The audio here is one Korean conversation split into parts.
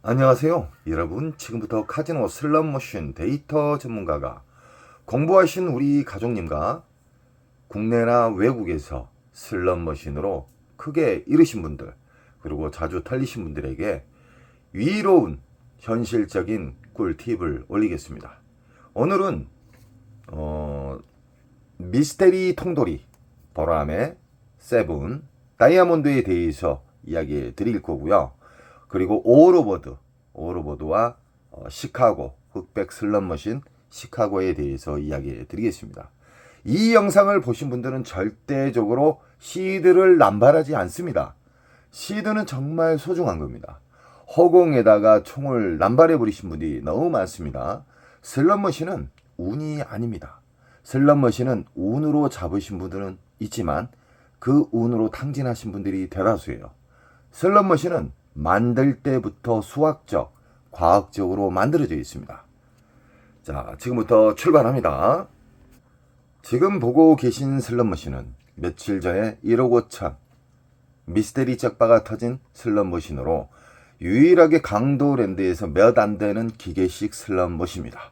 안녕하세요. 여러분, 지금부터 카지노 슬롯머신 데이터 전문가가 공부하신 우리 가족님과 국내나 외국에서 슬롯머신으로 크게 잃으신 분들, 그리고 자주 털리신 분들에게 위로운 현실적인 꿀팁을 올리겠습니다. 오늘은 미스테리 통돌이 보람의 세븐 다이아몬드에 대해서 이야기 드릴 거고요. 그리고 오로보드와 시카고 흑백 슬롯머신 시카고에 대해서 이야기 드리겠습니다. 이 영상을 보신 분들은 절대적으로 시드를 남발하지 않습니다. 시드는 정말 소중한 겁니다. 허공에다가 총을 남발해 버리신 분이 너무 많습니다. 슬롯머신은 운이 아닙니다. 슬롯머신은 운으로 잡으신 분들은 있지만 그 운으로 탕진하신 분들이 대다수예요. 슬롯머신은 만들 때부터 수학적, 과학적으로 만들어져 있습니다. 자, 지금부터 출발합니다. 지금 보고 계신 슬롯머신은 며칠 전에 1억 5천 미스테리 짝바가 터진 슬롯머신으로 유일하게 강도랜드에서 몇 안 되는 기계식 슬롯머신입니다.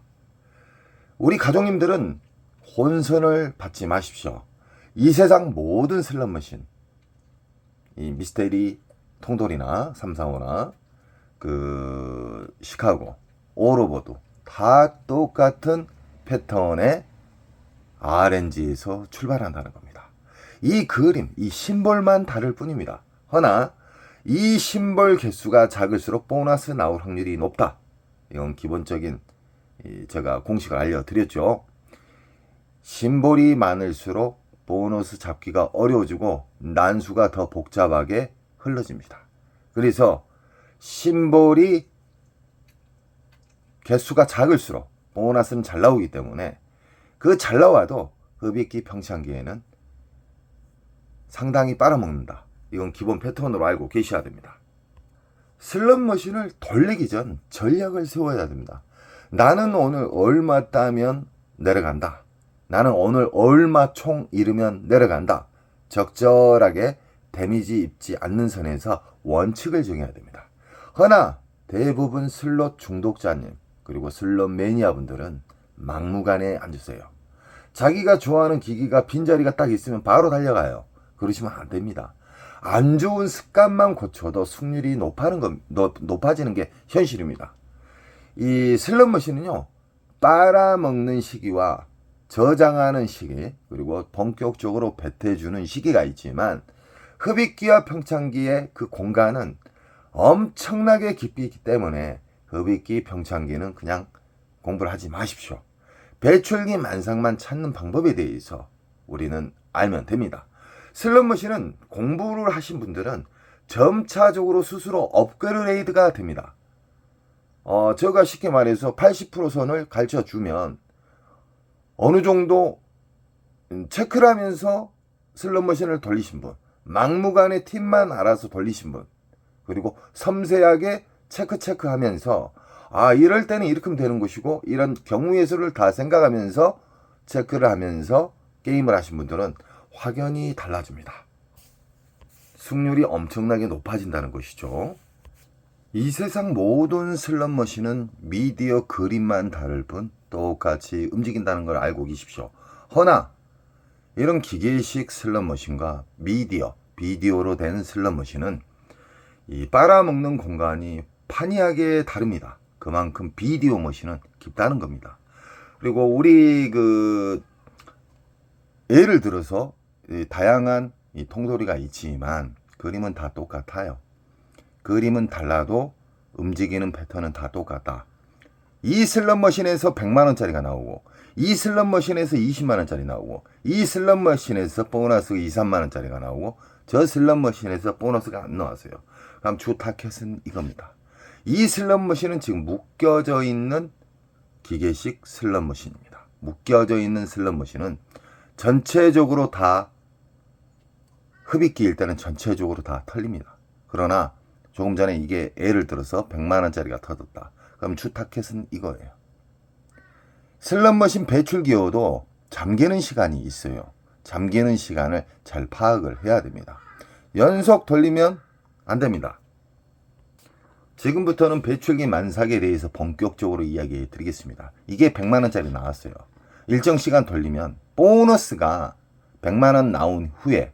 우리 가족님들은 혼선을 받지 마십시오. 이 세상 모든 슬롯머신, 이 미스테리 통돌이나 345나 시카고, 오로보드 다 똑같은 패턴의 RNG에서 출발한다는 겁니다. 이 그림, 이 심볼만 다를 뿐입니다. 허나 이 심볼 개수가 작을수록 보너스 나올 확률이 높다. 이건 기본적인 제가 공식을 알려드렸죠. 심볼이 많을수록 보너스 잡기가 어려워지고 난수가 더 복잡하게 흘러집니다. 그래서 심볼이 개수가 작을수록 보너스는 잘 나오기 때문에 그 잘 나와도 흡입기 평창기에는 상당히 빨아먹는다. 이건 기본 패턴으로 알고 계셔야 됩니다. 슬롯머신을 돌리기 전 전략을 세워야 됩니다. 나는 오늘 얼마 따면 내려간다. 나는 오늘 얼마 총 잃으면 내려간다. 적절하게 데미지 입지 않는 선에서 원칙을 정해야 됩니다. 허나 대부분 슬롯 중독자님 그리고 슬롯 매니아분들은 막무가내에 앉으세요. 자기가 좋아하는 기기가 빈자리가 딱 있으면 바로 달려가요. 그러시면 안 됩니다. 안 좋은 습관만 고쳐도 승률이 높아지는 게 현실입니다. 이 슬롯머신은요, 빨아먹는 시기와 저장하는 시기, 그리고 본격적으로 배태주는 시기가 있지만 흡입기와 평창기의 그 공간은 엄청나게 깊이 있기 때문에 흡입기, 평창기는 그냥 공부를 하지 마십시오. 배출기 만상만 찾는 방법에 대해서 우리는 알면 됩니다. 슬롯머신은 공부를 하신 분들은 점차적으로 스스로 업그레이드가 됩니다. 제가 쉽게 말해서 80% 선을 가르쳐 주면 어느 정도 체크를 하면서 슬롯머신을 돌리신 분, 막무가내 팁만 알아서 돌리신 분, 그리고 섬세하게 체크하면서 이럴 때는 이렇게 하면 되는 것이고 이런 경우의 수를 다 생각하면서 체크를 하면서 게임을 하신 분들은 확연히 달라집니다. 승률이 엄청나게 높아진다는 것이죠. 이 세상 모든 슬롯머신은 미디어 그림만 다를 뿐 똑같이 움직인다는 걸 알고 계십시오. 허나 이런 기계식 슬롯머신과 비디오로 된 슬롯머신은 이 빨아먹는 공간이 판이하게 다릅니다. 그만큼 비디오 머신은 깊다는 겁니다. 그리고 우리 예를 들어서 다양한 통돌이가 있지만 그림은 다 똑같아요. 그림은 달라도 움직이는 패턴은 다 똑같다. 이 슬롯머신에서 100만원짜리가 나오고 이 슬롯머신에서 20만원짜리 나오고 이 슬롯머신에서 보너스 2, 3만원짜리가 나오고 저 슬롯머신에서 보너스가 안 나왔어요. 그럼 주 타켓은 이겁니다. 이 슬롯머신은 지금 묶여져 있는 기계식 슬롯머신입니다. 묶여져 있는 슬롯머신은 전체적으로 다 흡입기일 때는 전체적으로 다 털립니다. 그러나 조금 전에 이게 예를 들어서 100만원짜리가 터졌다. 그럼 주 타켓은 이거예요. 슬롯머신 배출기어도 잠기는 시간이 있어요. 잠기는 시간을 잘 파악을 해야 됩니다. 연속 돌리면 안 됩니다. 지금부터는 배출기 만삭에 대해서 본격적으로 이야기해 드리겠습니다. 이게 100만원짜리 나왔어요. 일정 시간 돌리면 보너스가 100만원 나온 후에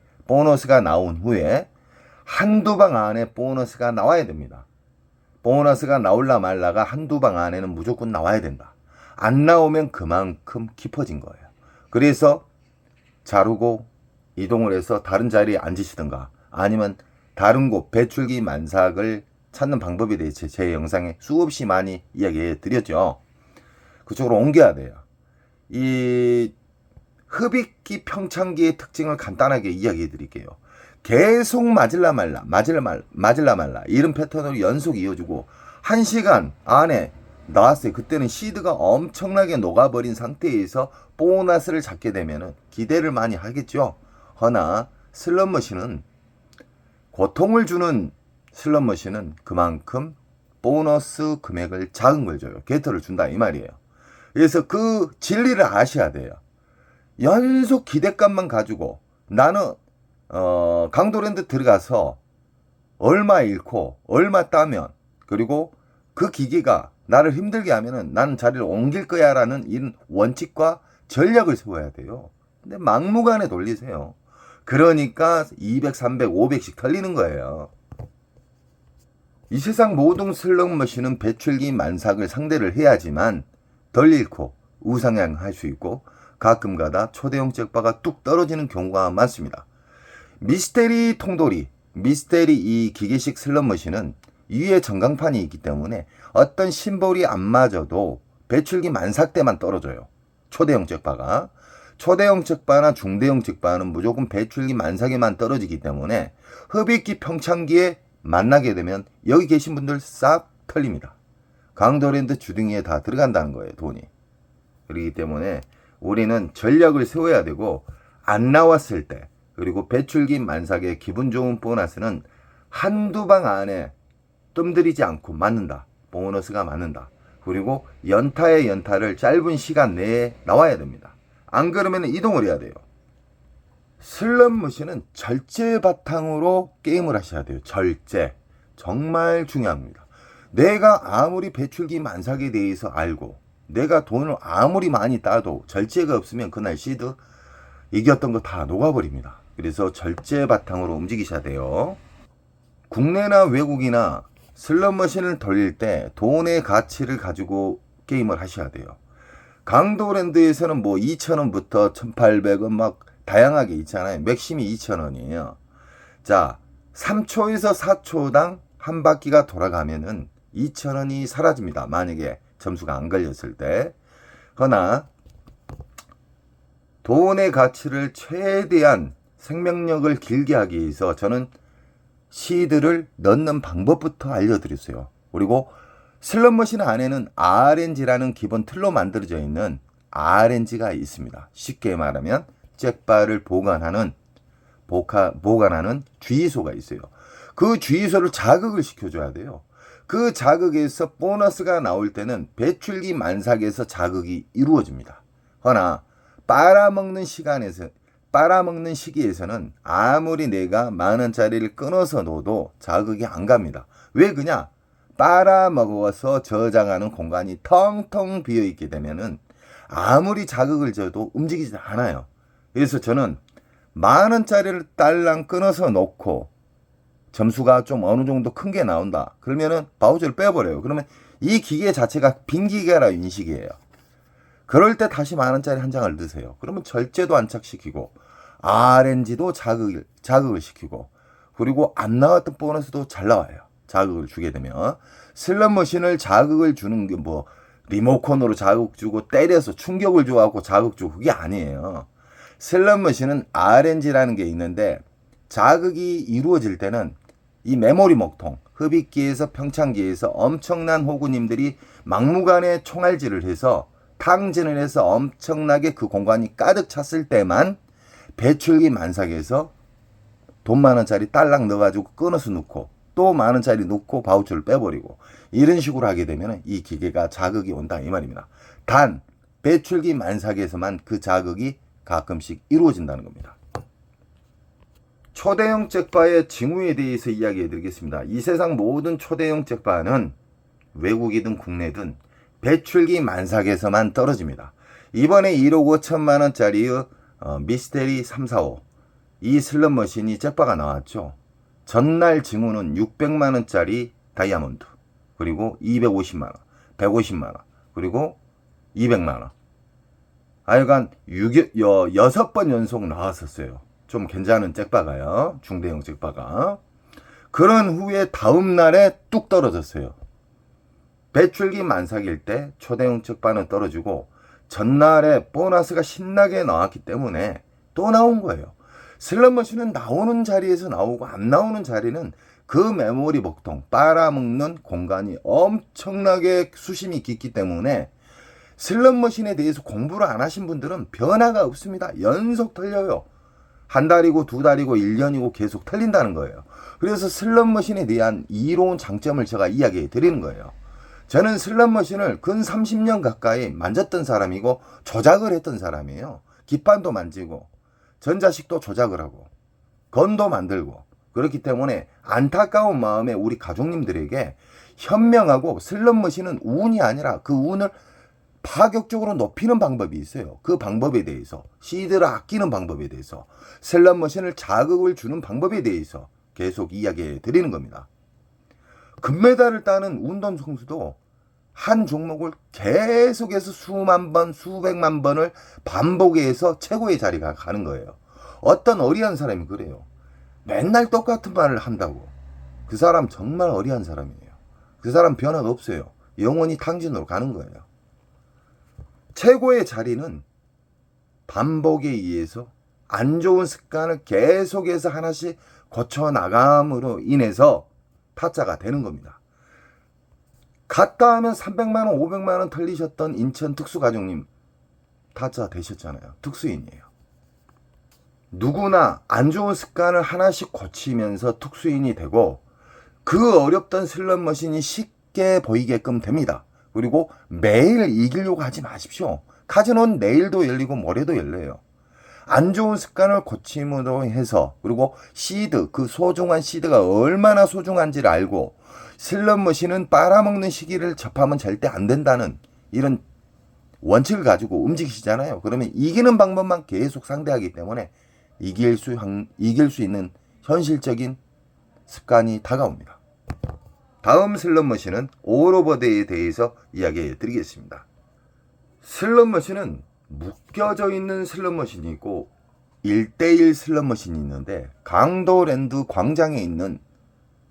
한두 방 안에 보너스가 나와야 됩니다. 보너스가 나올라 말라가 한두 방 안에는 무조건 나와야 된다. 안 나오면 그만큼 깊어진 거예요. 그래서 자르고 이동을 해서 다른 자리에 앉으시든가 아니면 다른 곳 배출기 만삭을 찾는 방법에 대해서 제 영상에 수없이 많이 이야기해 드렸죠. 그쪽으로 옮겨야 돼요. 이 흡입기 평창기의 특징을 간단하게 이야기해 드릴게요. 계속 맞을라 말라 이런 패턴으로 연속 이어주고 1시간 안에 나왔어요. 그때는 시드가 엄청나게 녹아버린 상태에서 보너스를 잡게 되면 기대를 많이 하겠죠. 허나 슬롯머신은 고통을 주는 슬롯머신은 그만큼 보너스 금액을 작은 걸 줘요. 게터를 준다 이 말이에요. 그래서 그 진리를 아셔야 돼요. 연속 기대감만 가지고 나는 강도랜드 들어가서 얼마 잃고 얼마 따면 그리고 그 기계가 나를 힘들게 하면은 나는 자리를 옮길 거야 라는 이런 원칙과 전략을 세워야 돼요. 근데 막무가내 돌리세요. 그러니까 200, 300, 500씩 털리는 거예요. 이 세상 모든 슬롯머신은 배출기 만삭을 상대를 해야지만 덜 잃고 우상향할 수 있고 가끔가다 초대형 잭바가 뚝 떨어지는 경우가 많습니다. 미스테리 통돌이, 미스테리 이 기계식 슬롯머신은 위에 전광판이 있기 때문에 어떤 심볼이 안 맞아도 배출기 만삭 때만 떨어져요. 초대형 잭바가. 초대형 잭바나 중대형 잭바는 무조건 배출기 만삭에만 떨어지기 때문에 흡입기 평창기에 만나게 되면 여기 계신 분들 싹 털립니다. 강도랜드 주둥이에 다 들어간다는 거예요, 돈이. 그렇기 때문에 우리는 전략을 세워야 되고 안 나왔을 때 그리고 배출기 만삭의 기분 좋은 보너스는 한두 방 안에 뜸들이지 않고 맞는다. 보너스가 맞는다. 그리고 연타의 연타를 짧은 시간 내에 나와야 됩니다. 안 그러면 이동을 해야 돼요. 슬롯머신은 절제 바탕으로 게임을 하셔야 돼요. 절제. 정말 중요합니다. 내가 아무리 배출기 만삭에 대해서 알고 내가 돈을 아무리 많이 따도 절제가 없으면 그날 시드 이겼던 거 다 녹아버립니다. 그래서 절제 바탕으로 움직이셔야 돼요. 국내나 외국이나 슬롯머신을 돌릴 때 돈의 가치를 가지고 게임을 하셔야 돼요. 강도랜드에서는 뭐 2,000원부터 1,800원 막 다양하게 있잖아요. 맥심이 2,000원이에요. 자, 3초에서 4초당 한 바퀴가 돌아가면은 2,000원이 사라집니다. 만약에 점수가 안 걸렸을 때. 허나 돈의 가치를 최대한 생명력을 길게 하기 위해서 저는 시드를 넣는 방법부터 알려드렸어요. 그리고 슬롯머신 안에는 RNG라는 기본 틀로 만들어져 있는 RNG가 있습니다. 쉽게 말하면 잭바를 보관하는 주의소가 있어요. 그 주의소를 자극을 시켜줘야 돼요. 그 자극에서 보너스가 나올 때는 배출기 만삭에서 자극이 이루어집니다. 허나 빨아먹는 시기에서는 아무리 내가 10,000원짜리를 끊어서 놓아도 자극이 안 갑니다. 왜 그냐? 빨아먹어서 저장하는 공간이 텅텅 비어있게 되면은 아무리 자극을 줘도 움직이지 않아요. 그래서 저는 10,000원짜리를 딸랑 끊어서 놓고 점수가 좀 어느 정도 큰 게 나온다. 그러면은 바우처를 빼버려요. 그러면 이 기계 자체가 빈 기계라 인식이에요. 그럴 때 다시 10,000원짜리 한 장을 넣으세요. 그러면 절제도 안착시키고 RNG도 자극을 시키고 그리고 안 나왔던 보너스도 잘 나와요. 자극을 주게 되면 슬롯머신을 자극을 주는 게 뭐 리모컨으로 자극 주고 때려서 충격을 줘갖고 자극 주고 그게 아니에요. 슬롯머신은 RNG라는 게 있는데 자극이 이루어질 때는 이 메모리 먹통, 흡입기에서 평창기에서 엄청난 호구님들이 막무가내 총알질을 해서 탕진을 해서 엄청나게 그 공간이 가득 찼을 때만 배출기 만삭에서 돈 10,000원짜리 딸랑 넣어가지고 끊어서 넣고 또 10,000원짜리 넣고 바우처를 빼버리고 이런 식으로 하게 되면 이 기계가 자극이 온다 이 말입니다. 단 배출기 만삭에서만 그 자극이 가끔씩 이루어진다는 겁니다. 초대형 잭바의 징후에 대해서 이야기해 드리겠습니다. 이 세상 모든 초대형 잭바는 외국이든 국내든 배출기 만삭에서만 떨어집니다. 이번에 1억 5천만 원짜리의 미스테리 345 이 슬롯머신이 잭바가 나왔죠. 전날 징후는 600만 원짜리 다이아몬드, 그리고 250만 원, 150만 원, 그리고 200만 원. 하여간 6번 연속 나왔었어요. 좀 괜찮은 잭바가요. 중대형 잭바가. 그런 후에 다음 날에 뚝 떨어졌어요. 배출기 만삭일 때 초대형 잭바는 떨어지고 전날에 보너스가 신나게 나왔기 때문에 또 나온 거예요. 슬롯머신은 나오는 자리에서 나오고 안 나오는 자리는 그 메모리 복통, 빨아먹는 공간이 엄청나게 수심이 깊기 때문에 슬롯머신에 대해서 공부를 안 하신 분들은 변화가 없습니다. 연속 틀려요. 한 달이고 두 달이고 1년이고 계속 틀린다는 거예요. 그래서 슬롯머신에 대한 이로운 장점을 제가 이야기해 드리는 거예요. 저는 슬롯머신을 근 30년 가까이 만졌던 사람이고 조작을 했던 사람이에요. 기판도 만지고 전자식도 조작을 하고 건도 만들고 그렇기 때문에 안타까운 마음에 우리 가족님들에게 현명하고 슬롯머신은 운이 아니라 그 운을 파격적으로 높이는 방법이 있어요. 그 방법에 대해서 시드를 아끼는 방법에 대해서 슬롯머신을 자극을 주는 방법에 대해서 계속 이야기해 드리는 겁니다. 금메달을 따는 운동 선수도 한 종목을 계속해서 수만 번, 수백만 번을 반복해서 최고의 자리가 가는 거예요. 어떤 어리한 사람이 그래요. 맨날 똑같은 말을 한다고. 그 사람 정말 어리한 사람이에요. 그 사람 변화가 없어요. 영원히 탕진으로 가는 거예요. 최고의 자리는 반복에 의해서 안 좋은 습관을 계속해서 하나씩 고쳐 나감으로 인해서 타짜가 되는 겁니다. 갔다 하면 300만 원, 500만 원 털리셨던 인천 특수가족님 타짜 되셨잖아요. 특수인이에요. 누구나 안 좋은 습관을 하나씩 고치면서 특수인이 되고 그 어렵던 슬롯머신이 쉽게 보이게끔 됩니다. 그리고 매일 이기려고 하지 마십시오. 카지노는 내일도 열리고 모레도 열려요. 안 좋은 습관을 고침으로 해서 그리고 시드, 그 소중한 시드가 얼마나 소중한지를 알고 슬롯머신은 빨아먹는 시기를 접하면 절대 안 된다는 이런 원칙을 가지고 움직이시잖아요. 그러면 이기는 방법만 계속 상대하기 때문에 이길 수 있는 현실적인 습관이 다가옵니다. 다음 슬롯머신은 올오버데이에 대해서 이야기해 드리겠습니다. 슬롯머신은 묶여져 있는 슬롯머신이 있고 1대1 슬롯머신이 있는데 강도랜드 광장에 있는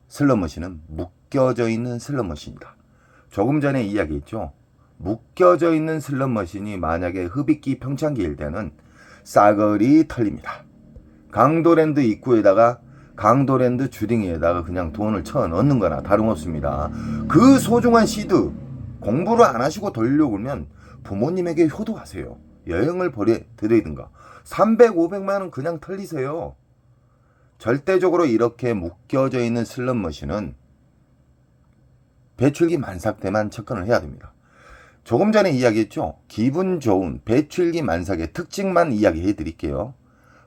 슬롯머신은 묶여져 있는 슬롯머신이다. 조금 전에 이야기했죠. 묶여져 있는 슬롯머신이 만약에 흡입기 평창기일 때는 싸그리 털립니다. 강도랜드 입구에다가 강도랜드 주딩에다가 그냥 돈을 쳐 넣는 거나 다름없습니다. 그 소중한 시드 공부를 안 하시고 돌려고 그러면 부모님에게 효도하세요. 여행을 보내드리든가 300, 500만 원 그냥 털리세요. 절대적으로 이렇게 묶여져 있는 슬롯머신은 배출기 만삭 때만 접근을 해야 됩니다. 조금 전에 이야기했죠. 기분 좋은 배출기 만삭의 특징만 이야기해 드릴게요.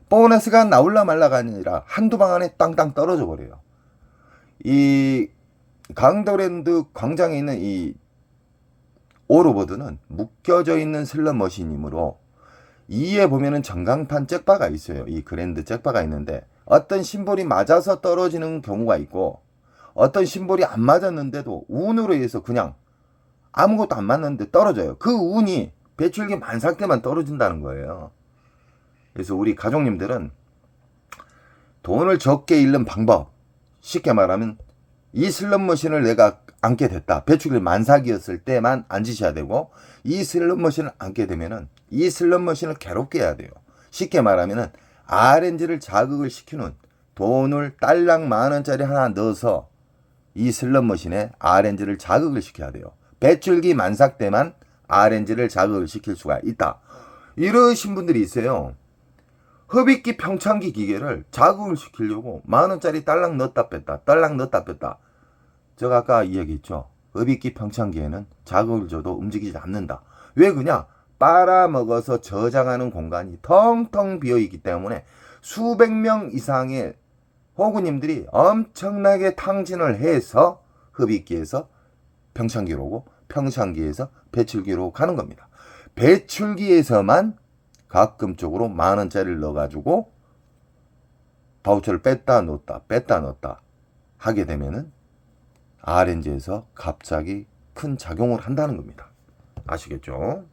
보너스가 나올라 말라가 아니라 한두 방 안에 땅땅 떨어져 버려요. 이 강도랜드 광장에 있는 이 올오버드는 묶여져 있는 슬롯머신이므로 이에 보면은 전광판 잭바가 있어요. 이 그랜드 잭바가 있는데 어떤 심볼이 맞아서 떨어지는 경우가 있고 어떤 심볼이 안 맞았는데도 운으로 해서 그냥 아무것도 안 맞는데 떨어져요. 그 운이 배출기 만삭 때만 떨어진다는 거예요. 그래서 우리 가족님들은 돈을 적게 잃는 방법, 쉽게 말하면 이 슬롯머신을 내가 앉게 됐다. 배출기 만삭이었을 때만 앉으셔야 되고 이 슬롯머신을 앉게 되면은 이 슬롯머신을 괴롭게 해야 돼요. 쉽게 말하면은 RNG를 자극을 시키는 돈을 딸랑 만원짜리 하나 넣어서 이 슬롯머신에 RNG를 자극을 시켜야 돼요. 배출기 만삭 때만 RNG를 자극을 시킬 수가 있다. 이러신 분들이 있어요. 흡입기 평창기 기계를 자극을 시키려고 만원짜리 딸랑 넣었다 뺐다 딸랑 넣었다 뺐다. 제가 아까 이야기했죠. 흡입기 평창기에는 자극을 줘도 움직이지 않는다. 왜 그냐? 빨아먹어서 저장하는 공간이 텅텅 비어있기 때문에 수백 명 이상의 호구님들이 엄청나게 탕진을 해서 흡입기에서 평창기로 오고 평창기에서 배출기로 가는 겁니다. 배출기에서만 가끔적으로 10,000원짜리를 넣어가지고 바우처를 뺐다 넣었다 하게 되면은 RNG에서 갑자기 큰 작용을 한다는 겁니다. 아시겠죠?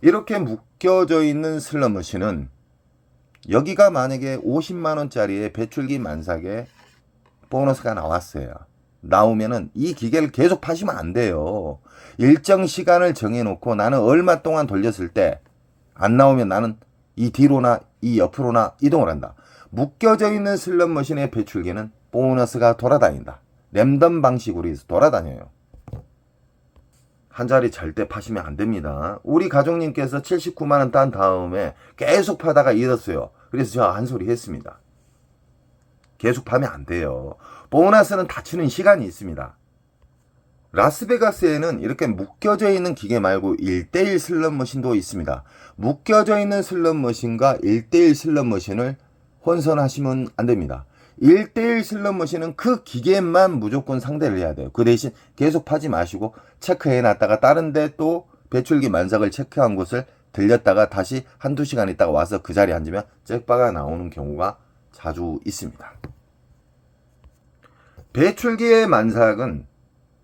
이렇게 묶여져 있는 슬롯머신은 여기가 만약에 50만원짜리의 배출기 만삭에 보너스가 나왔어요. 나오면은 이 기계를 계속 파시면 안 돼요. 일정 시간을 정해놓고 나는 얼마 동안 돌렸을 때 안 나오면 나는 이 뒤로나 이 옆으로나 이동을 한다. 묶여져 있는 슬롯머신의 배출기는 보너스가 돌아다닌다. 랜덤 방식으로 해서 돌아다녀요. 한 자리 절대 파시면 안 됩니다. 우리 가족님께서 79만원 딴 다음에 계속 파다가 잃었어요. 그래서 제가 한 소리 했습니다. 계속 파면 안 돼요. 보너스는 닫히는 시간이 있습니다. 라스베가스에는 이렇게 묶여져 있는 기계 말고 1대1 슬롯머신도 있습니다. 묶여져 있는 슬롯머신과 1대1 슬롯머신을 혼선하시면 안 됩니다. 1대1 슬롯머신은 그 기계만 무조건 상대를 해야 돼요. 그 대신 계속 파지 마시고 체크해 놨다가 다른 데 또 배출기 만삭을 체크한 곳을 들렸다가 다시 한두 시간 있다가 와서 그 자리에 앉으면 잭바가 나오는 경우가 자주 있습니다. 배출기의 만삭은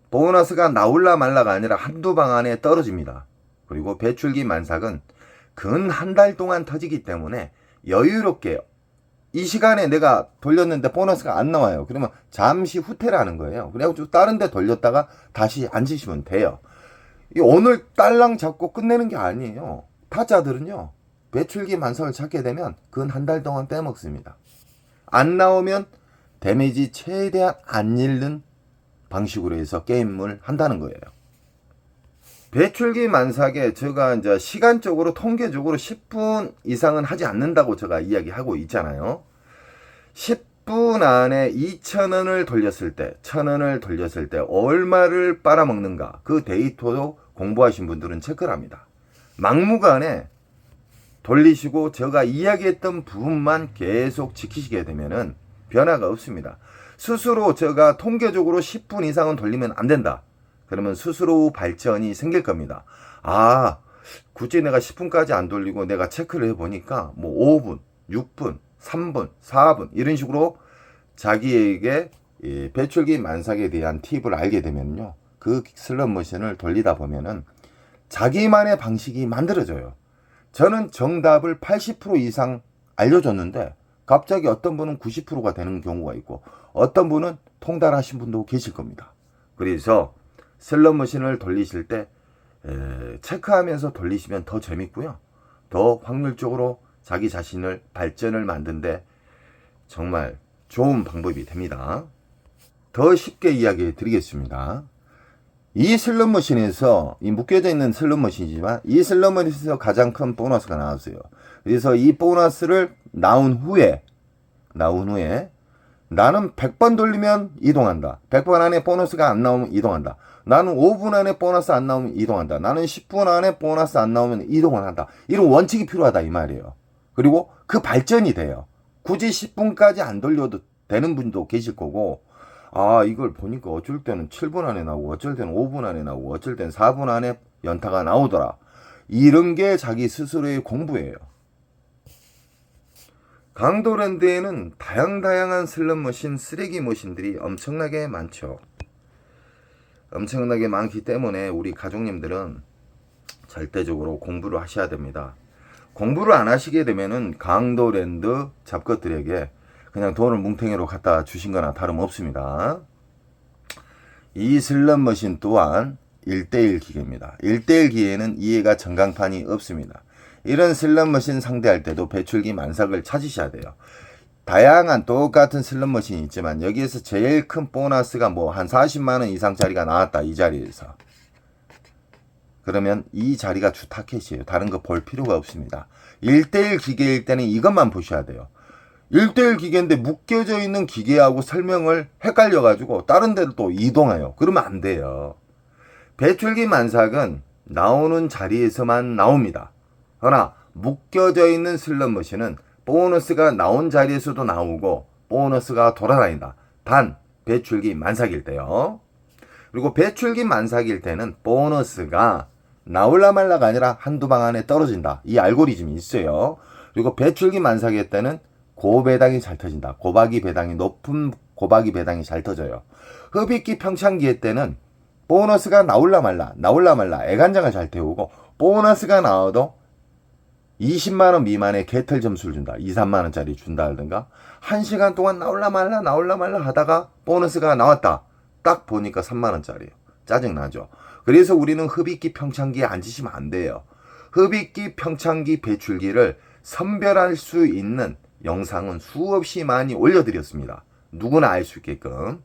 보너스가 나올라 말라가 아니라 한두 방 안에 떨어집니다. 그리고 배출기 만삭은 근 한 달 동안 터지기 때문에 여유롭게 이 시간에 내가 돌렸는데 보너스가 안 나와요. 그러면 잠시 후퇴를 하는 거예요. 그래가지고 다른 데 돌렸다가 다시 앉으시면 돼요. 오늘 딸랑 잡고 끝내는 게 아니에요. 타짜들은요, 배출기 만삭을 찾게 되면 근 한 달 동안 빼먹습니다. 안 나오면 데미지 최대한 안 잃는 방식으로 해서 게임을 한다는 거예요. 배출기 만삭에 제가 이제 시간적으로 통계적으로 10분 이상은 하지 않는다고 제가 이야기하고 있잖아요. 10분 안에 2,000원을 돌렸을 때, 1,000원을 돌렸을 때 얼마를 빨아먹는가, 그 데이터도 공부하신 분들은 체크를 합니다. 막무가내 돌리시고 제가 이야기했던 부분만 계속 지키시게 되면은 변화가 없습니다. 스스로 제가 통계적으로 10분 이상은 돌리면 안 된다. 그러면 스스로 발전이 생길 겁니다. 아, 굳이 내가 10분까지 안 돌리고 내가 체크를 해보니까 뭐 5분, 6분, 3분, 4분 이런 식으로 자기에게 배출기 만삭에 대한 팁을 알게 되면요, 그 슬롯머신을 돌리다 보면은 자기만의 방식이 만들어져요. 저는 정답을 80% 이상 알려줬는데 갑자기 어떤 분은 90%가 되는 경우가 있고 어떤 분은 통달하신 분도 계실 겁니다. 그래서 슬롯머신을 돌리실 때 체크하면서 돌리시면 더 재밌고요, 더 확률적으로 자기 자신을 발전을 만드는데 정말 좋은 방법이 됩니다. 더 쉽게 이야기해 드리겠습니다. 이 슬롯머신에서, 이 묶여져 있는 슬롯머신이지만 이 슬롯머신에서 가장 큰 보너스가 나왔어요. 그래서 이 보너스를 나온 후에 나는 100번 돌리면 이동한다. 100번 안에 보너스가 안 나오면 이동한다. 나는 5분 안에 보너스 안 나오면 이동한다. 나는 10분 안에 보너스 안 나오면 이동을 한다. 이런 원칙이 필요하다 이 말이에요. 그리고 그 발전이 돼요. 굳이 10분까지 안 돌려도 되는 분도 계실 거고, 아, 이걸 보니까 어쩔 때는 7분 안에 나오고 어쩔 때는 5분 안에 나오고 어쩔 때는 4분 안에 연타가 나오더라. 이런 게 자기 스스로의 공부예요. 강도랜드에는 다양한 슬롯머신, 쓰레기 머신들이 엄청나게 많죠. 엄청나게 많기 때문에 우리 가족님들은 절대적으로 공부를 하셔야 됩니다. 공부를 안 하시게 되면은 강도랜드 잡것들에게 그냥 돈을 뭉탱이로 갖다 주신 거나 다름없습니다. 이 슬롯머신 또한 1대1 기계입니다. 1대1 기계에는 이해가 전광판이 없습니다. 이런 슬롯머신 상대할 때도 배출기 만삭을 찾으셔야 돼요. 다양한 똑같은 슬롯머신이 있지만 여기에서 제일 큰 보너스가 뭐 한 40만원 이상짜리가 나왔다, 이 자리에서. 그러면 이 자리가 주 타켓이에요. 다른 거 볼 필요가 없습니다. 1대1 기계일 때는 이것만 보셔야 돼요. 1대1 기계인데 묶여져 있는 기계하고 설명을 헷갈려가지고 다른 데로 또 이동해요. 그러면 안 돼요. 배출기 만삭은 나오는 자리에서만 나옵니다. 그러나 묶여져 있는 슬롯머신은 보너스가 나온 자리에서도 나오고 보너스가 돌아다닌다. 단 배출기 만삭일 때요. 그리고 배출기 만삭일 때는 보너스가 나올라 말라가 아니라 한두 방 안에 떨어진다. 이 알고리즘이 있어요. 그리고 배출기 만삭일 때는 고배당이 잘 터진다. 높은 고박이 배당이 잘 터져요. 흡입기 평창기일 때는 보너스가 나올라 말라 애간장을 잘 태우고, 보너스가 나와도 20만원 미만의 개털 점수를 준다. 2, 3만원짜리 준다든가, 1시간 동안 나올라 말라 하다가 보너스가 나왔다. 딱 보니까 3만원짜리예요. 짜증나죠. 그래서 우리는 흡입기 평창기에 앉으시면 안 돼요. 흡입기 평창기 배출기를 선별할 수 있는 영상은 수없이 많이 올려드렸습니다. 누구나 알 수 있게끔.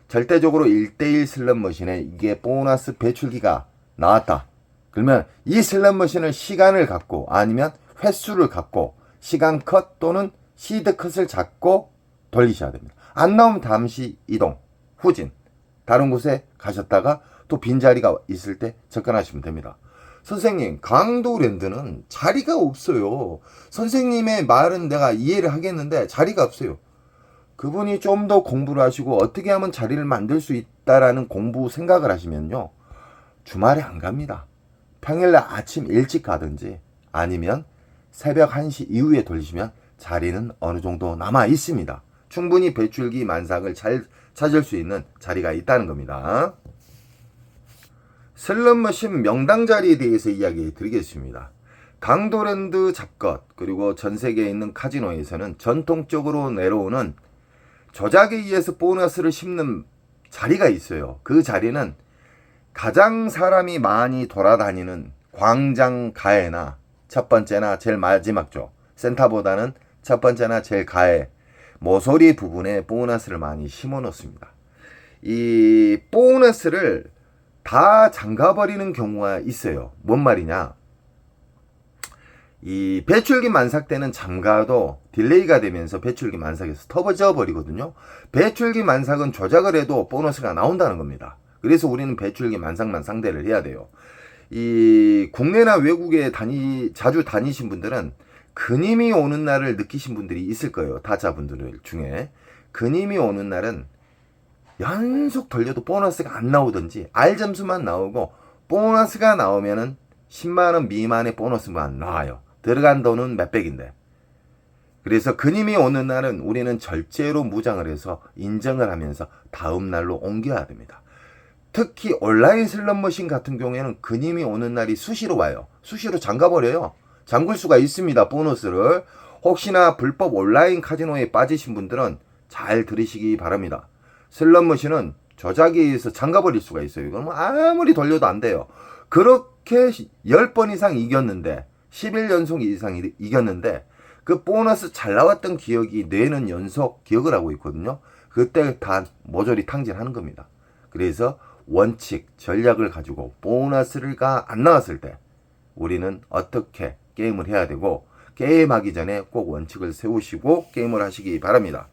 절대적으로 1대1 슬롯머신에 이게 보너스 배출기가 나왔다. 그러면 이 슬롯머신을 시간을 갖고, 아니면 횟수를 갖고 시간 컷 또는 시드 컷을 잡고 돌리셔야 됩니다. 안 나오면 잠시 이동, 후진, 다른 곳에 가셨다가 또 빈자리가 있을 때 접근하시면 됩니다. 선생님, 강도랜드는 자리가 없어요. 선생님의 말은 내가 이해를 하겠는데 자리가 없어요. 그분이 좀 더 공부를 하시고 어떻게 하면 자리를 만들 수 있다라는 공부 생각을 하시면요, 주말에 안 갑니다. 평일날 아침 일찍 가든지 아니면 새벽 1시 이후에 돌리시면 자리는 어느 정도 남아 있습니다. 충분히 배출기 만삭을 잘 찾을 수 있는 자리가 있다는 겁니다. 슬롯머신 명당 자리에 대해서 이야기 드리겠습니다. 강도랜드 잡것, 그리고 전 세계에 있는 카지노에서는 전통적으로 내려오는 조작에 의해서 보너스를 씹는 자리가 있어요. 그 자리는 가장 사람이 많이 돌아다니는 광장 가해나 첫 번째나 제일 마지막죠. 센터보다는 첫 번째나 제일 가해, 모서리 부분에 보너스를 많이 심어 놓습니다. 이 보너스를 다 잠가버리는 경우가 있어요. 뭔 말이냐? 이 배출기 만삭 때는 잠가도 딜레이가 되면서 배출기 만삭에서 터져 버리거든요. 배출기 만삭은 조작을 해도 보너스가 나온다는 겁니다. 그래서 우리는 배출기 만삭만 상대를 해야 돼요. 이 국내나 외국에 자주 다니신 분들은 근임이 오는 날을 느끼신 분들이 있을 거예요. 타자분들 중에. 근임이 오는 날은 연속 돌려도 보너스가 안 나오든지 R점수만 나오고, 보너스가 나오면은 10만원 미만의 보너스만 나와요. 들어간 돈은 몇백인데. 그래서 근임이 오는 날은 우리는 절제로 무장을 해서 인정을 하면서 다음 날로 옮겨야 됩니다. 특히 온라인 슬롯머신 같은 경우에는 근임이 오는 날이 수시로 와요. 수시로 잠가버려요. 잠글 수가 있습니다. 보너스를. 혹시나 불법 온라인 카지노에 빠지신 분들은 잘 들으시기 바랍니다. 슬롯머신은 조작에 의해서 잠가버릴 수가 있어요. 이건 아무리 돌려도 안 돼요. 그렇게 10번 이상 이겼는데, 11연속 이상 이겼는데, 그 보너스 잘 나왔던 기억이 뇌는 연속 기억을 하고 있거든요. 그때 다 모조리 탕진하는 겁니다. 그래서 원칙, 전략을 가지고 보너스가 안 나왔을 때 우리는 어떻게 게임을 해야 되고, 게임하기 전에 꼭 원칙을 세우시고 게임을 하시기 바랍니다.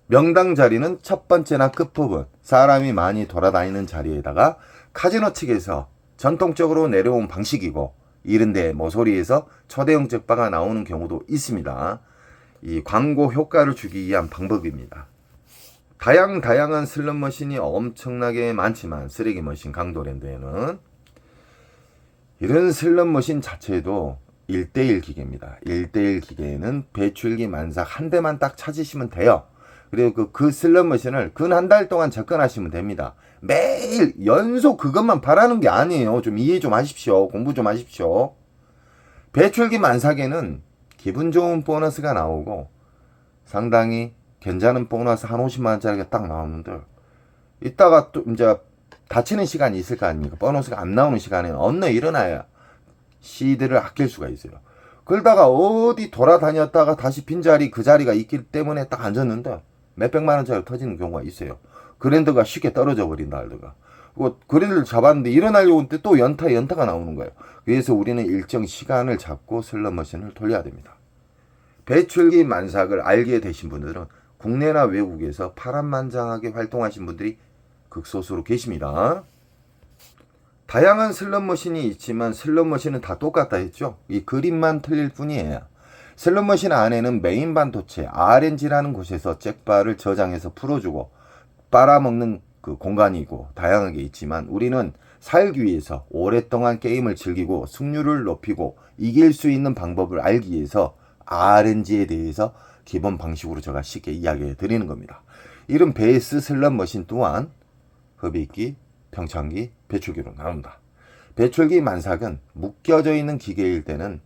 명당 자리는 첫 번째나 끝부분, 사람이 많이 돌아다니는 자리에다가 카지노 측에서 전통적으로 내려온 방식이고, 이런데 모서리에서 초대형 적바가 나오는 경우도 있습니다. 이 광고 효과를 주기 위한 방법입니다. 다양한 슬롯머신이 엄청나게 많지만, 쓰레기머신 강도랜드에는 이런 슬롯머신 자체도 1대1 기계입니다. 1대1 기계에는 배출기 만삭 한 대만 딱 찾으시면 돼요. 그리고 그 슬롯머신을 근 한 달 동안 접근하시면 됩니다. 매일 연속 그것만 바라는 게 아니에요. 좀 이해 좀 하십시오. 공부 좀 하십시오. 배출기 만삭에는 기분 좋은 보너스가 나오고, 상당히 괜찮은 보너스 한 50만원짜리가 딱 나오는데, 이따가 또 이제 다치는 시간이 있을 거 아닙니까? 보너스가 안 나오는 시간에는 언제 일어나야 시드를 아낄 수가 있어요. 그러다가 어디 돌아다녔다가 다시 빈자리, 그 자리가 있기 때문에 딱 앉았는데 몇백만원짜리 터지는 경우가 있어요. 그랜드가 쉽게 떨어져 버린다 알드가. 그랜드를 잡았는데 일어나려고 할 때 또 연타가 나오는 거예요. 그래서 우리는 일정 시간을 잡고 슬롯머신을 돌려야 됩니다. 배출기 만삭을 알게 되신 분들은 국내나 외국에서 파란만장하게 활동하신 분들이 극소수로 계십니다. 다양한 슬롯머신이 있지만 슬롯머신은 다 똑같다 했죠. 이 그림만 틀릴 뿐이에요. 슬롯머신 안에는 메인 반도체 RNG라는 곳에서 잭바를 저장해서 풀어주고 빨아먹는 그 공간이고 다양하게 있지만 우리는 살기 위해서 오랫동안 게임을 즐기고 승률을 높이고 이길 수 있는 방법을 알기 위해서 RNG에 대해서 기본 방식으로 제가 쉽게 이야기해 드리는 겁니다. 이런 베이스 슬롯머신 또한 흡입기, 평창기, 배출기로 나온다. 배출기 만삭은 묶여져 있는 기계일 때는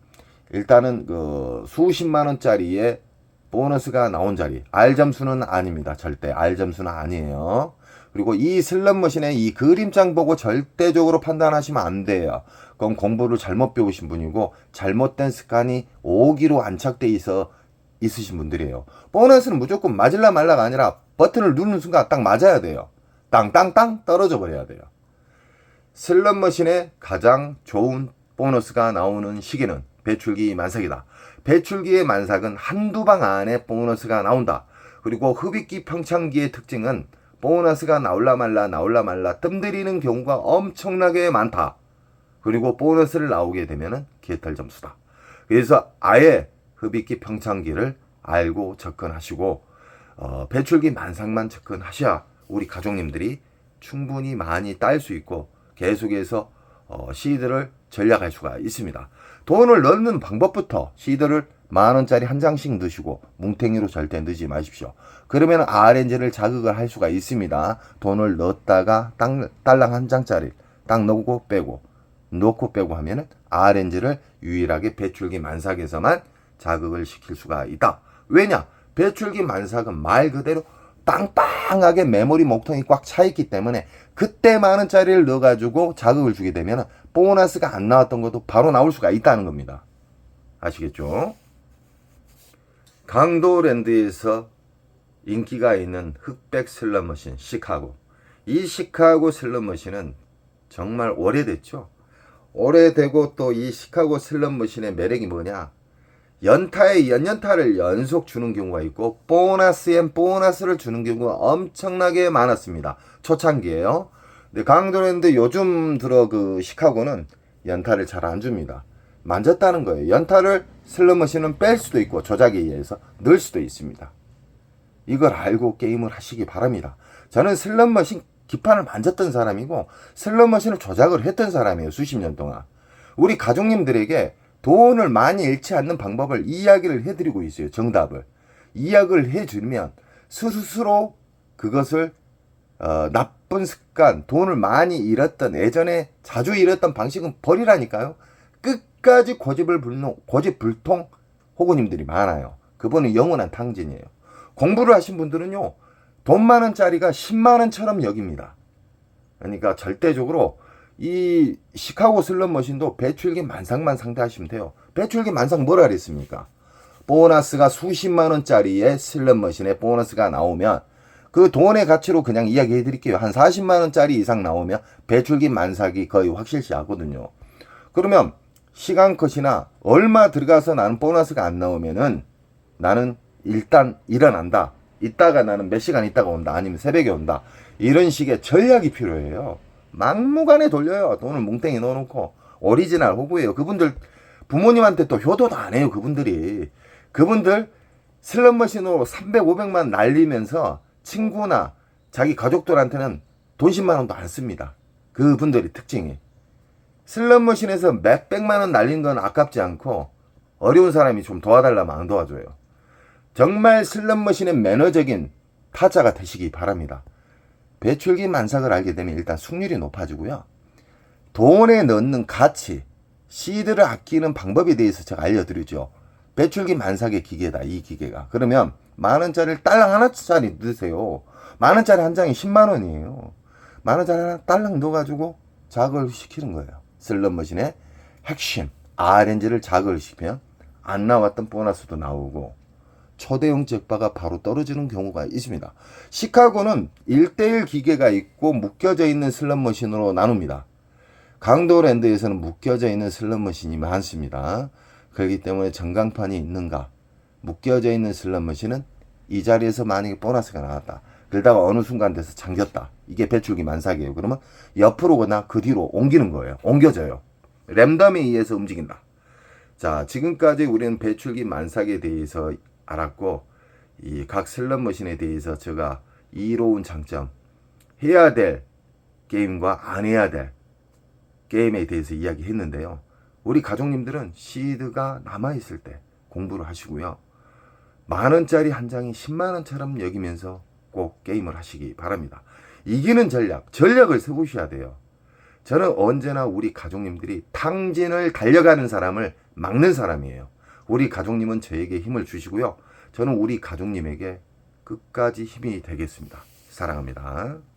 일단은 그 수십만 원짜리의 보너스가 나온 자리, R 점수는 아닙니다. 절대 R 점수는 아니에요. 그리고 이 슬롯머신의 이 그림장 보고 절대적으로 판단하시면 안 돼요. 그건 공부를 잘못 배우신 분이고 잘못된 습관이 오기로 안착돼 있어 있으신 분들이에요. 보너스는 무조건 맞을라 말라가 아니라 버튼을 누르는 순간 딱 맞아야 돼요. 땅땅땅 떨어져 버려야 돼요. 슬롯머신의 가장 좋은 보너스가 나오는 시기는 배출기 만삭이다. 배출기의 만삭은 한두 방 안에 보너스가 나온다. 그리고 흡입기 평창기의 특징은 보너스가 나올라 말라 뜸들이는 경우가 엄청나게 많다. 그리고 보너스를 나오게 되면은 개털 점수다. 그래서 아예 흡입기 평창기를 알고 접근하시고 배출기 만삭만 접근하셔야 우리 가족님들이 충분히 많이 딸 수 있고 계속해서 시드를 전략할 수가 있습니다. 돈을 넣는 방법부터 시드를 만원짜리 한 장씩 넣으시고 뭉탱이로 절대 넣지 마십시오. 그러면 RNG를 자극을 할 수가 있습니다. 돈을 넣었다가 딸랑 한 장짜리 딱 넣고 빼고 넣고 빼고 하면은 RNG를 유일하게 배출기 만삭에서만 자극을 시킬 수가 있다. 왜냐? 배출기 만삭은 말 그대로 빵빵하게 메모리 목통이 꽉 차 있기 때문에 그때 만원짜리를 넣어가지고 자극을 주게 되면 보너스가 안 나왔던 것도 바로 나올 수가 있다는 겁니다. 아시겠죠? 강도랜드에서 인기가 있는 흑백 슬롯머신 시카고. 이 시카고 슬롯머신은 정말 오래됐죠. 오래되고 또 이 시카고 슬롯머신의 매력이 뭐냐? 연타에 연연타를 연속 주는 경우가 있고 보너스엔 보너스를 주는 경우가 엄청나게 많았습니다. 초창기에요. 근데 강도랜드 요즘 들어 그 시카고는 연타를 잘 안 줍니다. 만졌다는 거예요. 연타를 슬롯머신은 뺄 수도 있고 조작에 의해서 넣을 수도 있습니다. 이걸 알고 게임을 하시기 바랍니다. 저는 슬롯머신 기판을 만졌던 사람이고 슬롯머신을 조작을 했던 사람이에요. 수십 년 동안. 우리 가족님들에게 돈을 많이 잃지 않는 방법을 이야기를 해드리고 있어요. 정답을. 이야기를 해주면 스스로 그것을 나쁜 습관, 돈을 많이 잃었던 예전에 자주 잃었던 방식은 버리라니까요. 끝까지 고집불통 호구님들이 많아요. 그분은 영원한 탕진이에요. 공부를 하신 분들은요. 돈 많은짜리가 10만원처럼 여깁니다. 그러니까 절대적으로 이 시카고 슬롯머신도 배출기 만삭만 상대하시면 돼요. 배출기 만삭 뭐라 그랬습니까? 보너스가 수십만원짜리의 슬롯머신에 보너스가 나오면 그 돈의 가치로 그냥 이야기해 드릴게요. 한 40만원짜리 이상 나오면 배출기 만삭이 거의 확실시 하거든요. 그러면 시간 컷이나 얼마 들어가서 나는 보너스가 안 나오면은 나는 일단 일어난다. 이따가 나는 몇 시간 있다가 온다. 아니면 새벽에 온다. 이런 식의 전략이 필요해요. 막무가내 돌려요. 돈을 뭉탱이 넣어놓고. 오리지널 호구예요. 그분들 부모님한테 또 효도도 안 해요. 그분들 슬롯머신으로 300, 500만 날리면서 친구나 자기 가족들한테는 돈 10만 원도 안 씁니다. 그분들의 특징이. 슬롯머신에서 몇백만 원 날린 건 아깝지 않고 어려운 사람이 좀 도와달라면 안 도와줘요. 정말 슬롯머신의 매너적인 타자가 되시기 바랍니다. 배출기 만삭을 알게 되면 일단 승률이 높아지고요. 돈에 넣는 가치, 시드를 아끼는 방법에 대해서 제가 알려드리죠. 배출기 만삭의 기계다, 이 기계가. 그러면 만원짜리를 딸랑 하나짜리 넣으세요. 만원짜리 한 장이 10만원이에요. 만원짜리 하나 딸랑 넣어가지고 자극을 시키는 거예요. 슬롯머신의 핵심, RNG를 자극을 시키면 안 나왔던 보너스도 나오고 초대형 잭바가 바로 떨어지는 경우가 있습니다. 시카고는 1대1 기계가 있고 묶여져 있는 슬롯머신으로 나눕니다. 강도랜드에서는 묶여져 있는 슬롯머신이 많습니다. 그렇기 때문에 전광판이 있는가? 묶여져 있는 슬롯머신은 이 자리에서 만약에 보너스가 나왔다. 그러다가 어느 순간 돼서 잠겼다. 이게 배출기 만삭이에요. 그러면 옆으로거나 그 뒤로 옮기는 거예요. 옮겨져요. 랜덤에 의해서 움직인다. 자, 지금까지 우리는 배출기 만삭에 대해서 알았고, 이 각 슬롯머신에 대해서 제가 이로운 장점, 해야 될 게임과 안 해야 될 게임에 대해서 이야기했는데요. 우리 가족님들은 시드가 남아있을 때 공부를 하시고요. 만원짜리 한 장이 10만원처럼 여기면서 꼭 게임을 하시기 바랍니다. 이기는 전략을 세우셔야 돼요. 저는 언제나 우리 가족님들이 탕진을 달려가는 사람을 막는 사람이에요. 우리 가족님은 저에게 힘을 주시고요. 저는 우리 가족님에게 끝까지 힘이 되겠습니다. 사랑합니다.